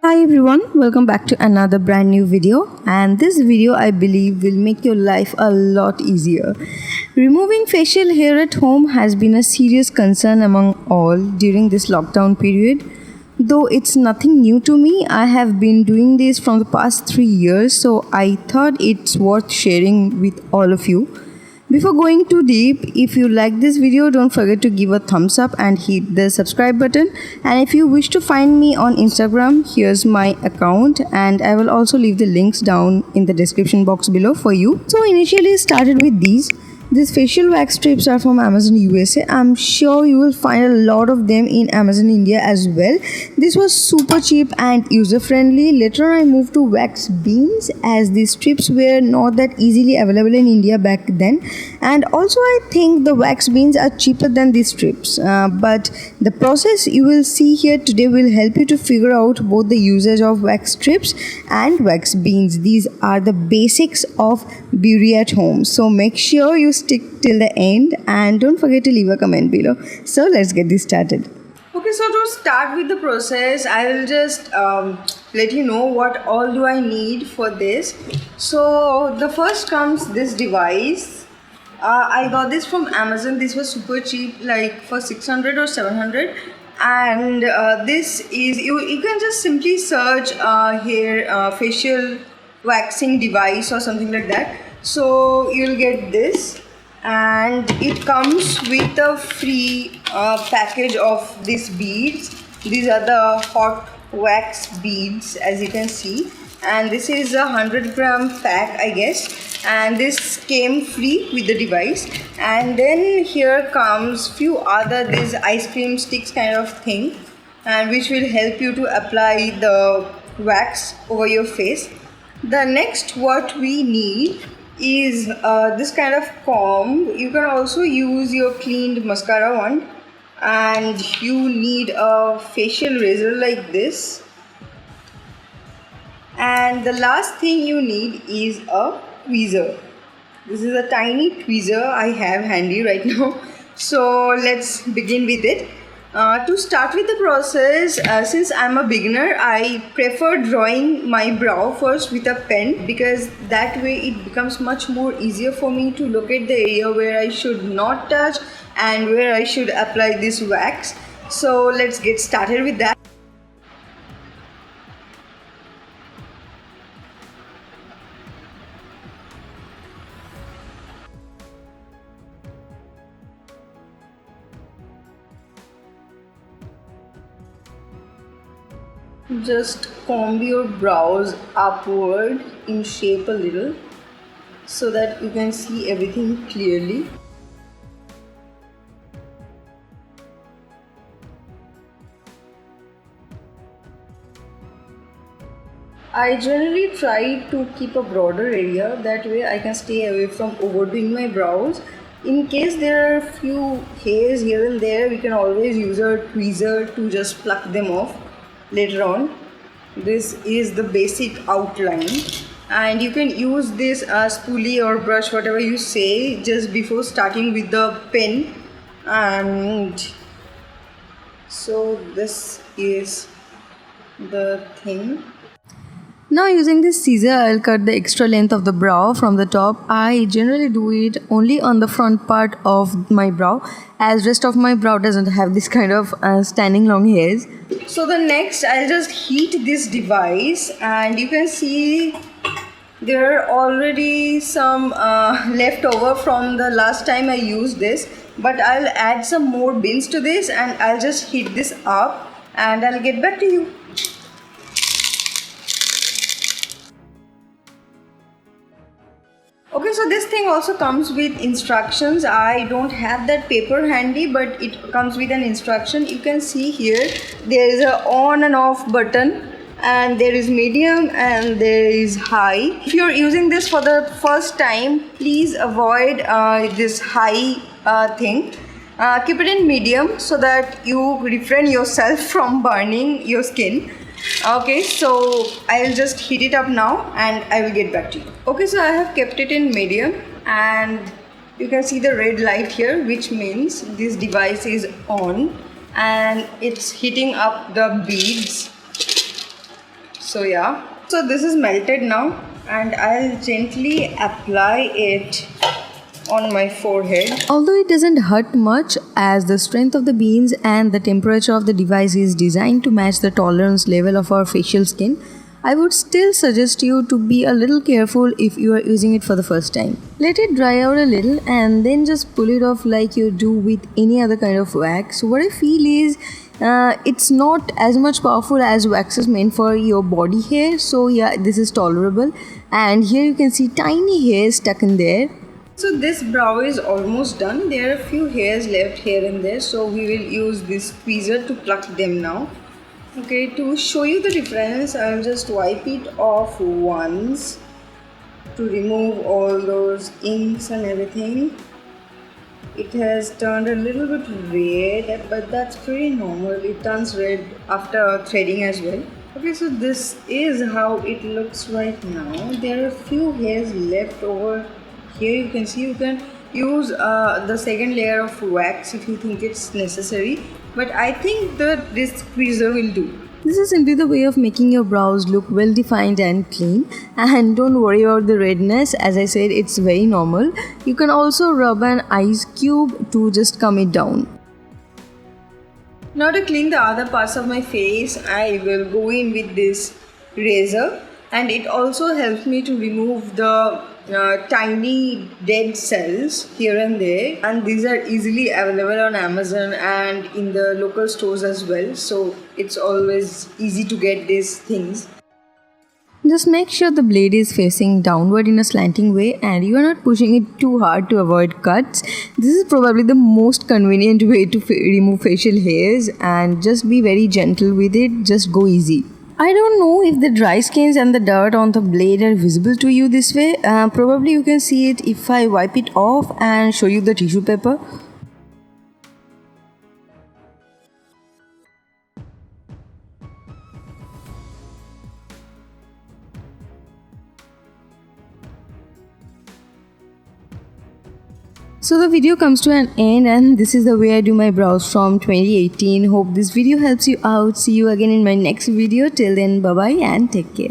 Hi everyone, welcome back to another brand new video, and this video I believe will make your life a lot easier. Removing facial hair at home has been a serious concern among all during this lockdown period. Though it's nothing new to me, I have been doing this from the past 3 years, so I thought it's worth sharing with all of you. Before going too deep, if you like this video, don't forget to give a thumbs up and hit the subscribe button. And if you wish to find me on Instagram, here's my account, and I will also leave the links down in the description box below for you. So initially started with these facial wax strips are from Amazon USA. I'm sure you will find a lot of them in Amazon India as well. This was super cheap and user friendly. Later I moved to wax beans as these strips were not that easily available in India back then. And also I think the wax beans are cheaper than these strips. But the process you will see here today will help you to figure out both the usage of wax strips and wax beans. These are the basics of beauty at home. So make sure you stick till the end and don't forget to leave a comment below. So let's get this started. Okay, so to start with the process, I will just let you know what all do I need for this. So the first comes this device. I got this from Amazon. This was super cheap, like for 600 or 700. And this is, you can just simply search hair facial waxing device or something like that. So you'll get this, and it comes with a free package of these beads. These are the hot wax beads, as you can see, and this is a 100-gram pack, I guess, and this came free with the device. And then here comes few other these ice cream sticks kind of thing, and which will help you to apply the wax over your face. The next what we need is this kind of comb. You can also use your cleaned mascara wand, and you need a facial razor like this. And the last thing you need is a tweezer. This is a tiny tweezer I have handy right now. So let's begin with it. To start with the process, since I'm a beginner, I prefer drawing my brow first with a pen, because that way it becomes much more easier for me to locate the area where I should not touch and where I should apply this wax. So let's get started with that. Just comb your brows upward in shape a little so that you can see everything clearly. I generally try to keep a broader area, that way I can stay away from overdoing my brows. In case there are few hairs here and there, we can always use a tweezer to just pluck them off later on. This is the basic outline, and you can use this spoolie or brush, whatever you say, just before starting with the pen. And so this is the thing. Now using this scissor, I'll cut the extra length of the brow from the top. I generally do it only on the front part of my brow, as rest of my brow doesn't have this kind of standing long hairs. So the next, I'll just heat this device, and you can see there are already some left over from the last time I used this, but I'll add some more beans to this, and I'll just heat this up and I'll get back to you. Okay, so this thing also comes with instructions. I don't have that paper handy, but it comes with an instruction. You can see here there is a on and off button, and there is medium and there is high. If you're using this for the first time, please avoid this high thing. Keep it in medium so that you refrain yourself from burning your skin. Okay, so I'll just heat it up now and I will get back to you. Okay, so I have kept it in medium, and you can see the red light here, which means this device is on and it's heating up the beads. So yeah, so this is melted now, and I'll gently apply it on my forehead. Although it doesn't hurt much, as the strength of the beans and the temperature of the device is designed to match the tolerance level of our facial skin, I would still suggest you to be a little careful if you are using it for the first time. Let it dry out a little and then just pull it off like you do with any other kind of wax. What I feel is it's not as much powerful as wax is meant for your body hair, so yeah, this is tolerable. And here you can see tiny hairs stuck in there. So this brow is almost done. There are a few hairs left here and there, so we will use this tweezer to pluck them now. Okay, to show you the difference, I'll just wipe it off once to remove all those inks and everything. It has turned a little bit red, but that's pretty normal. It turns red after threading as well. Okay, so this is how it looks right now. There are a few hairs left over here. You can see you can use the second layer of wax if you think it's necessary, but I think that this tweezer will do. This is simply the way of making your brows look well defined and clean, and don't worry about the redness. As I said, it's very normal. You can also rub an ice cube to just calm it down. Now to clean the other parts of my face, I will go in with this razor, and it also helps me to remove the tiny dead cells here and there, and these are easily available on Amazon and in the local stores as well, so it's always easy to get these things. Just make sure the blade is facing downward in a slanting way and you are not pushing it too hard to avoid cuts. This is probably the most convenient way to remove facial hairs, and just be very gentle with it, just go easy. I don't know if the dry skins and the dirt on the blade are visible to you this way. Probably you can see it if I wipe it off and show you the tissue paper. So the video comes to an end, and this is the way I do my brows from 2018. Hope this video helps you out. See you again in my next video. Till then, bye bye and take care.